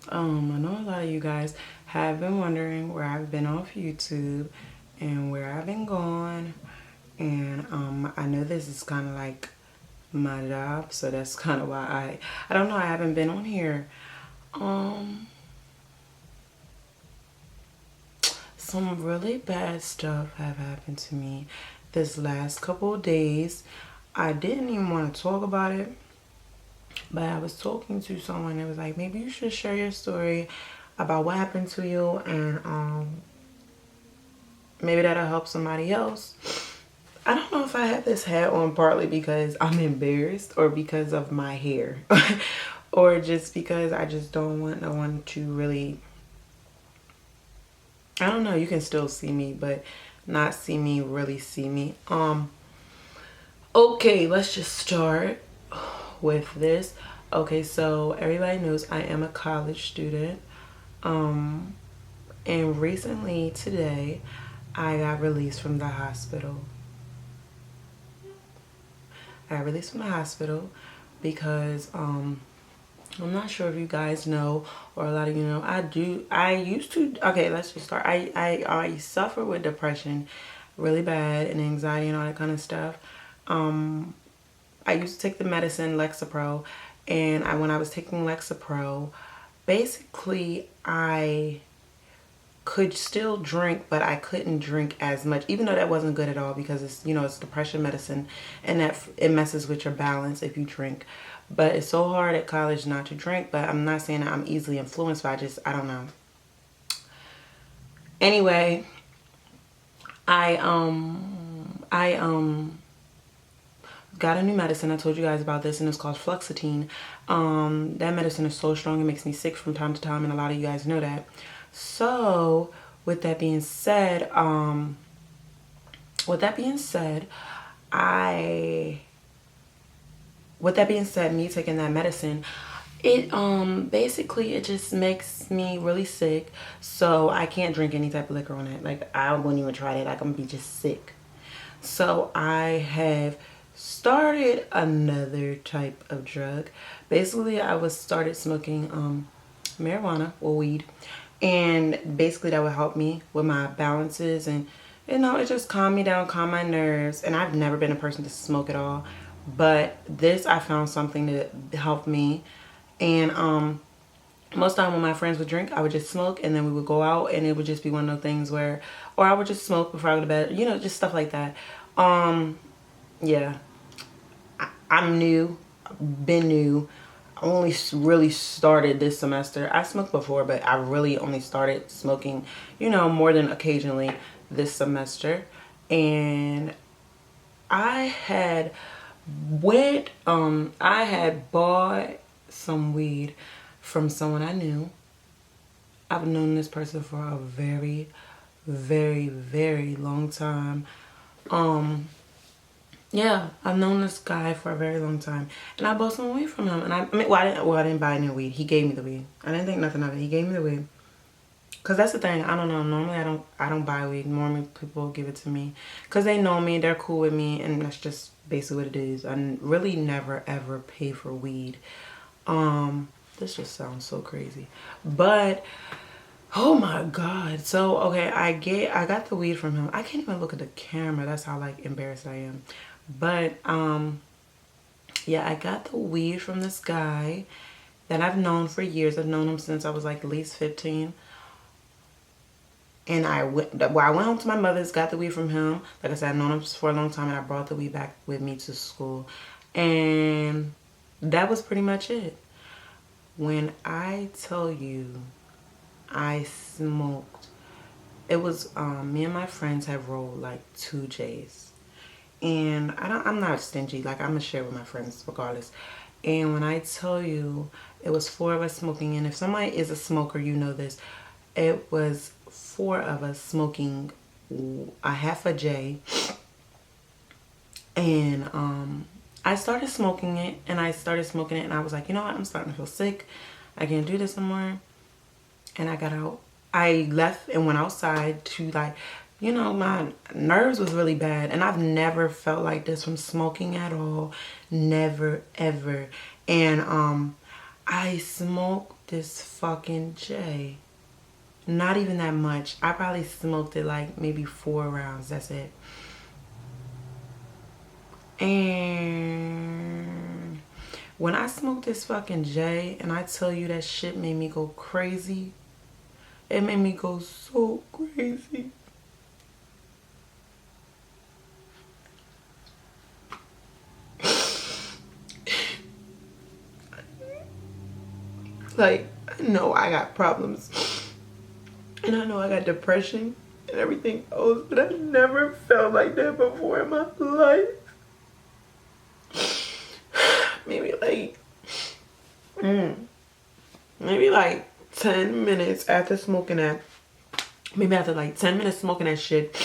I know a lot of you guys have been wondering where I've been off YouTube and where I've been going. And I know this is kind of like my job, so that's kind of why I don't know, I haven't been on here. Um, some really bad stuff have happened to me this last couple of days. I didn't even want to talk about it, but I was talking to someone that was like, maybe you should share your story about what happened to you, and maybe that'll help somebody else. I don't know if I have this hat on partly because I'm embarrassed or because of my hair or just because I just don't want no one to really, I don't know, you can still see me but not see me really see me. Okay, let's just start with this. Okay, so everybody knows I am a college student. Um and recently today I got released from the hospital. I got released from the hospital because I'm not sure if you guys know, or a lot of you know, I used to, okay, let's just start. I suffer with depression really bad and anxiety and all that kind of stuff. I used to take the medicine Lexapro, and when I was taking Lexapro, basically I could still drink, but I couldn't drink as much, even though that wasn't good at all because it's, it's depression medicine, and that it messes with your balance if you drink. But it's so hard at college not to drink, but I'm not saying that I'm easily influenced, but I don't know. Anyway, I got a new medicine. I told you guys about this, and it's called Fluoxetine. That medicine is so strong, it makes me sick from time to time, and a lot of you guys know that. So, with that being said, with that being said, I, with that being said, me taking that medicine, it basically it just makes me really sick. So I can't drink any type of liquor on it. Like I wouldn't even try that. Like I'm gonna be just sick. So I have started another type of drug. Basically, I was started smoking marijuana or weed, and basically that would help me with my balances, and it just calmed me down, calm my nerves. And I've never been a person to smoke at all, but this I found something that helped me. And most of the time when my friends would drink, I would just smoke, and then we would go out, and it would just be one of those things where, or I would just smoke before I go to bed, just stuff like that. Yeah, I'm new, been new. I only really started this semester. I smoked before, but I really only started smoking, more than occasionally this semester. And I had I had bought some weed from someone I knew. I've known this person for a very, very, very long time. Um, yeah, I've known this guy for a very long time, and I bought some weed from him. And I didn't buy any weed. He gave me the weed. I didn't think nothing of it. He gave me the weed. Cause that's the thing. I don't know. Normally, I don't buy weed. Normally, people give it to me, cause they know me. They're cool with me, and that's just basically what it is. I really never ever pay for weed. This just sounds so crazy, but oh my god. So okay, I got the weed from him. I can't even look at the camera. That's how like embarrassed I am. But yeah, I got the weed from this guy that I've known for years. I've known him since I was like at least 15. And I went home to my mother's, got the weed from him. Like I said, I've known him for a long time, and I brought the weed back with me to school. And that was pretty much it. When I tell you I smoked, it was me and my friends have rolled like 2 J's. And I'm not stingy, like I'm gonna share with my friends regardless. And when I tell you it was four of us smoking, and if somebody is a smoker, you know this, it was four of us smoking a half a J. And I started smoking it, and I was like, you know what, I'm starting to feel sick. I can't do this anymore. And I got out. I left and went outside to like, my nerves was really bad, and I've never felt like this from smoking at all. Never ever. And I smoked this fucking J. Not even that much. I probably smoked it like maybe 4 rounds. That's it. And when I smoked this fucking J, and I tell you that shit made me go crazy. It made me go so crazy. Like, I know I got problems. And I know I got depression and everything else, but I never felt like that before in my life. Maybe like 10 minutes after smoking that, maybe after like 10 minutes smoking that shit,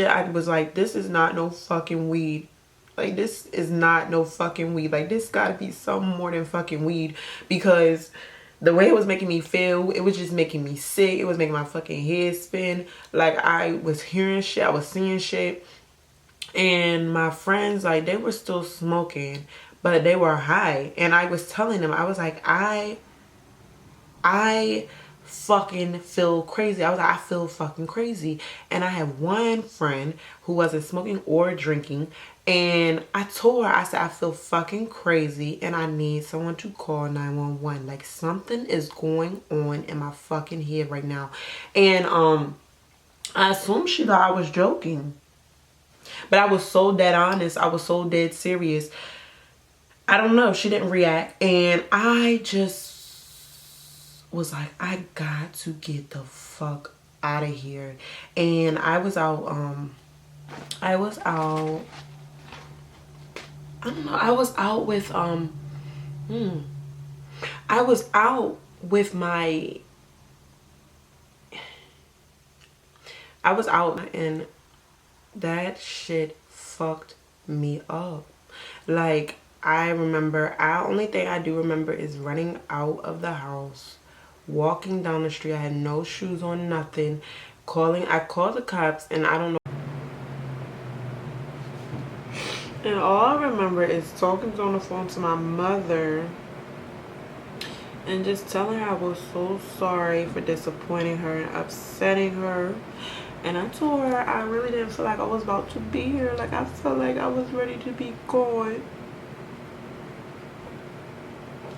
I was like, this is not no fucking weed. Like, this is not no fucking weed. Like, this gotta be something more than fucking weed, because the way it was making me feel, it was just making me sick. It was making my fucking head spin. Like, I was hearing shit, I was seeing shit. And my friends, like, they were still smoking, but they were high. And I was telling them, I was like, I fucking feel crazy. I was like, I feel fucking crazy. And I had one friend who wasn't smoking or drinking, and I told her, I said, I feel fucking crazy and I need someone to call 911. Like, something is going on in my fucking head right now. And I assumed she thought I was joking, but I was so dead honest. I was so dead serious. I don't know, she didn't react, and I just was like, I got to get the fuck out of here. And I was out I don't know, I was out with my, I was out, and that shit fucked me up. Like, I remember, only thing I do remember is running out of the house, walking down the street. I had no shoes on, nothing. I called the cops, and I don't know. And all I remember is talking on the phone to my mother and just telling her I was so sorry for disappointing her and upsetting her. And I told her I really didn't feel like I was about to be here. Like, I felt like I was ready to be gone.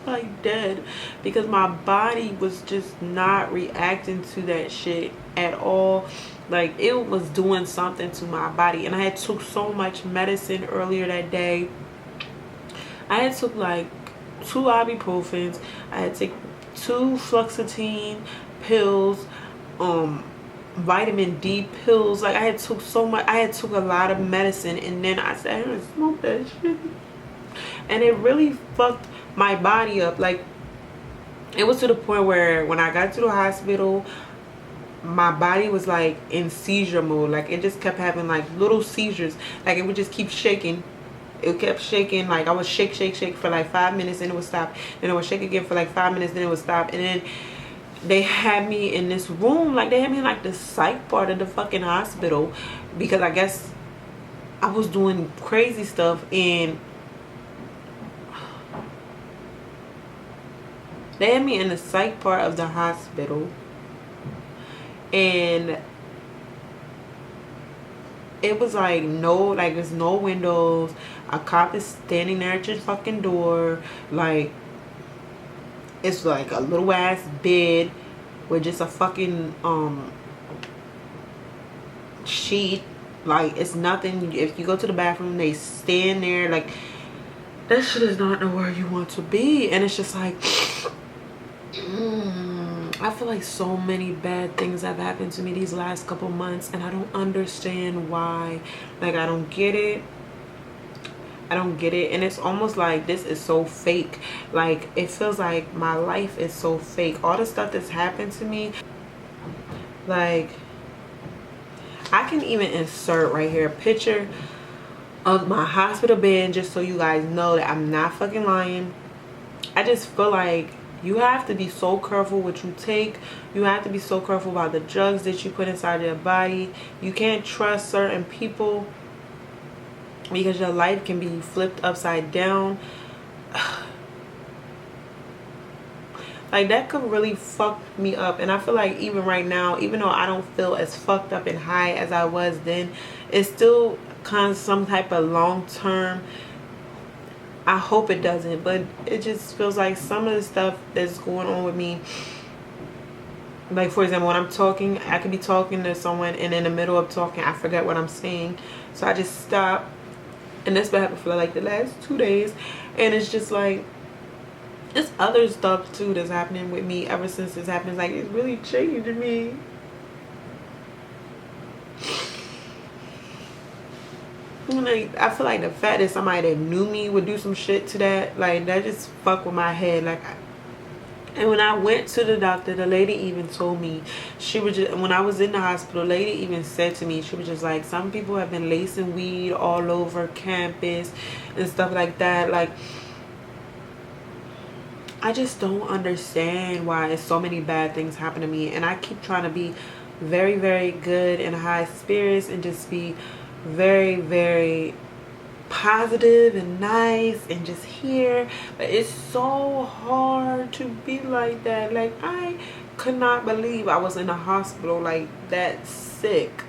Like, dead. Because my body was just not reacting to that shit at all. Like, it was doing something to my body. And I had took so much medicine earlier that day. I had took like 2 ibuprofens. I had take 2 fluoxetine pills, vitamin D pills. Like, I had took so much. I had took a lot of medicine, and then I sat here and smoked that shit, and it really fucked my body up. Like, it was to the point where when I got to the hospital, my body was like in seizure mode. Like, it just kept having like little seizures. Like, it would just keep shaking. It kept shaking. Like, I would shake for like 5 minutes, and it would stop. Then I would shake again for like 5 minutes, then it would stop. And then they had me in this room. Like, they had me in like the psych part of the fucking hospital, because I guess I was doing crazy stuff. And they had me in the psych part of the hospital, and it was like there's no windows. A cop is standing there at your fucking door. Like, it's like a little ass bed with just a fucking sheet. Like, it's nothing. If you go to the bathroom, they stand there. Like, that shit is not nowhere you want to be. And it's just like, I feel like so many bad things have happened to me these last couple months, and I don't understand why. Like, I don't get it. And it's almost like this is so fake. Like, it feels like my life is so fake. All the stuff that's happened to me, like, I can even insert right here a picture of my hospital bed, just so you guys know that I'm not fucking lying. I just feel like you have to be so careful what you take. You have to be so careful about the drugs that you put inside your body. You can't trust certain people, because your life can be flipped upside down. Like, that could really fuck me up. And I feel like even right now, even though I don't feel as fucked up and high as I was then, it's still kind of some type of long-term. I hope it doesn't, but it just feels like some of the stuff that's going on with me, like for example, when I'm talking, I could be talking to someone and in the middle of talking I forget what I'm saying, so I just stop. And that's been happening for like the last 2 days. And it's just like, it's other stuff too that's happening with me ever since this happened. Like, it's really changing me. Like, I feel like the fact that somebody that knew me would do some shit to that, like, that just fuck with my head. Like, and when I went to the doctor, the lady even told me, she was just, when I was in the hospital, the lady even said to me, she was just like, some people have been lacing weed all over campus and stuff like that. Like, I just don't understand why so many bad things happen to me. And I keep trying to be very, very good and high spirits and just be very, very positive and nice and just here, but it's so hard to be like that. Like, I could not believe I was in a hospital like that, sick,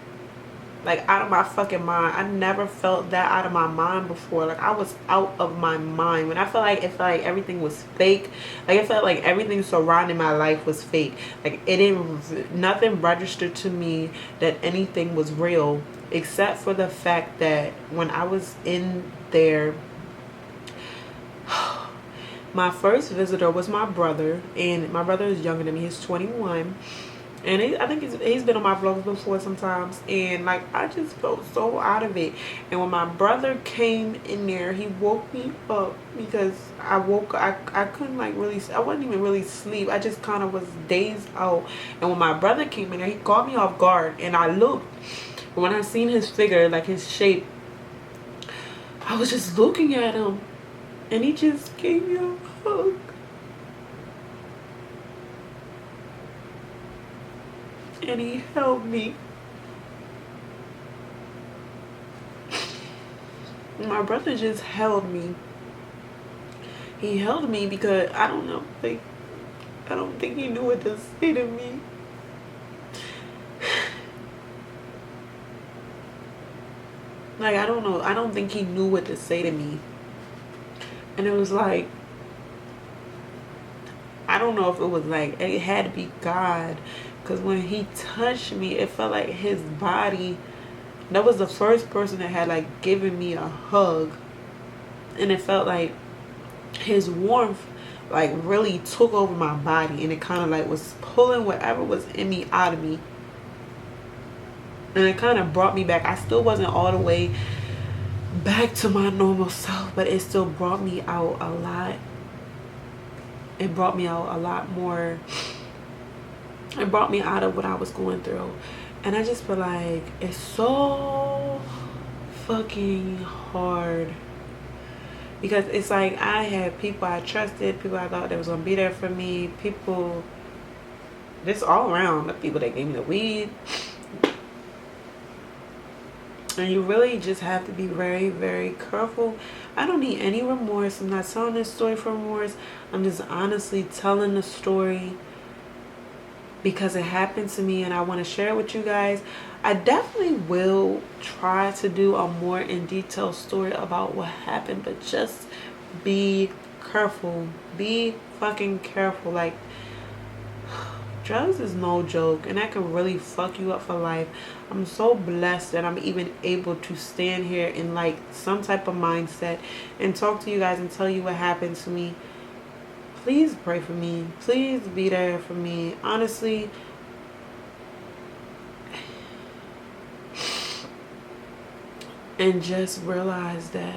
like out of my fucking mind. I never felt that out of my mind before. Like, I was out of my mind when I felt like, it felt like everything was fake. Like, it felt like everything surrounding my life was fake. Like, it didn't, nothing registered to me that anything was real, except for the fact that when I was in there, my first visitor was my brother, and my brother is younger than me. He's 21, and I think he's been on my vlogs before sometimes. And like, I just felt so out of it. And when my brother came in there, he woke me up because I couldn't like really, I wasn't even really asleep. I just kind of was dazed out. And when my brother came in there, he caught me off guard, and I looked. When I seen his figure, like his shape, I was just looking at him, and he just gave me a hug. And he held me. My brother just held me. He held me because, I don't know, like, I don't think he knew what to say to me. Like, I don't know. I don't think he knew what to say to me. And it was like, I don't know if it was like, it had to be God. Because when he touched me, it felt like his body, that was the first person that had like given me a hug. And it felt like his warmth like really took over my body. And it kind of like was pulling whatever was in me out of me. And it kind of brought me back. I still wasn't all the way back to my normal self, but it still brought me out a lot. It brought me out a lot more. It brought me out of what I was going through. And I just feel like it's so fucking hard. Because it's like, I had people I trusted, people I thought that was going to be there for me, people just all around, the people that gave me the weed. And you really just have to be very, very careful. I don't need any remorse. I'm not telling this story for remorse. I'm just honestly telling the story because it happened to me and I want to share it with you guys. I definitely will try to do a more in detail story about what happened, but just be careful. Be fucking careful. Like, drugs is no joke, and that can really fuck you up for life. I'm so blessed that I'm even able to stand here in like some type of mindset and talk to you guys and tell you what happened to me. Please pray for me. Please be there for me. Honestly, and just realize that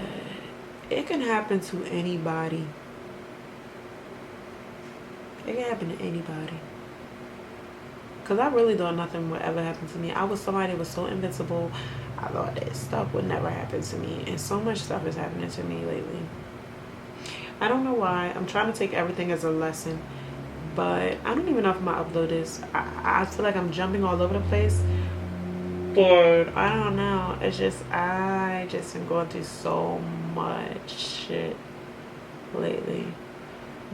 it can happen to anybody. It can happen to anybody. Because I really thought nothing would ever happen to me. I was somebody that was so invincible. I thought that stuff would never happen to me. And so much stuff is happening to me lately. I don't know why. I'm trying to take everything as a lesson. But I don't even know if I'm going to upload this. I feel like I'm jumping all over the place. But I don't know. It's just, I just been going through so much shit lately.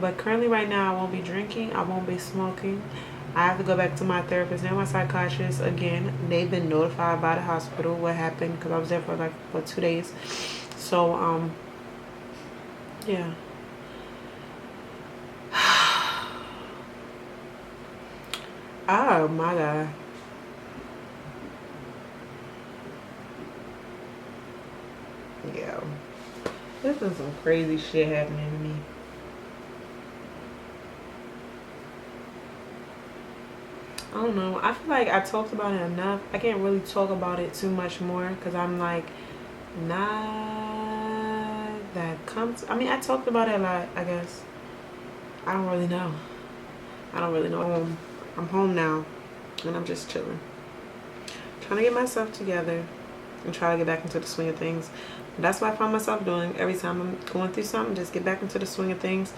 But currently right now I won't be drinking, I won't be smoking. I have to go back to my therapist and my psychiatrist again. They've been notified by the hospital what happened because I was there for like 2 days. So yeah. Oh my god. Yeah. There's been some crazy shit happening to me. I don't know. I feel like I talked about it enough. I can't really talk about it too much more because I'm like not that I mean, I talked about it a lot, I guess. I don't really know. I don't really know. I'm home now and I'm just chilling. Trying to get myself together and try to get back into the swing of things. That's what I find myself doing every time I'm going through something. Just get back into the swing of things.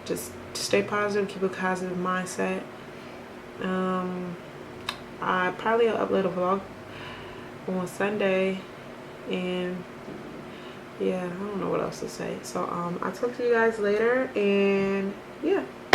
Just stay positive, keep a positive mindset. I probably will upload a vlog on Sunday, and yeah, I don't know what else to say. So I'll talk to you guys later, and yeah.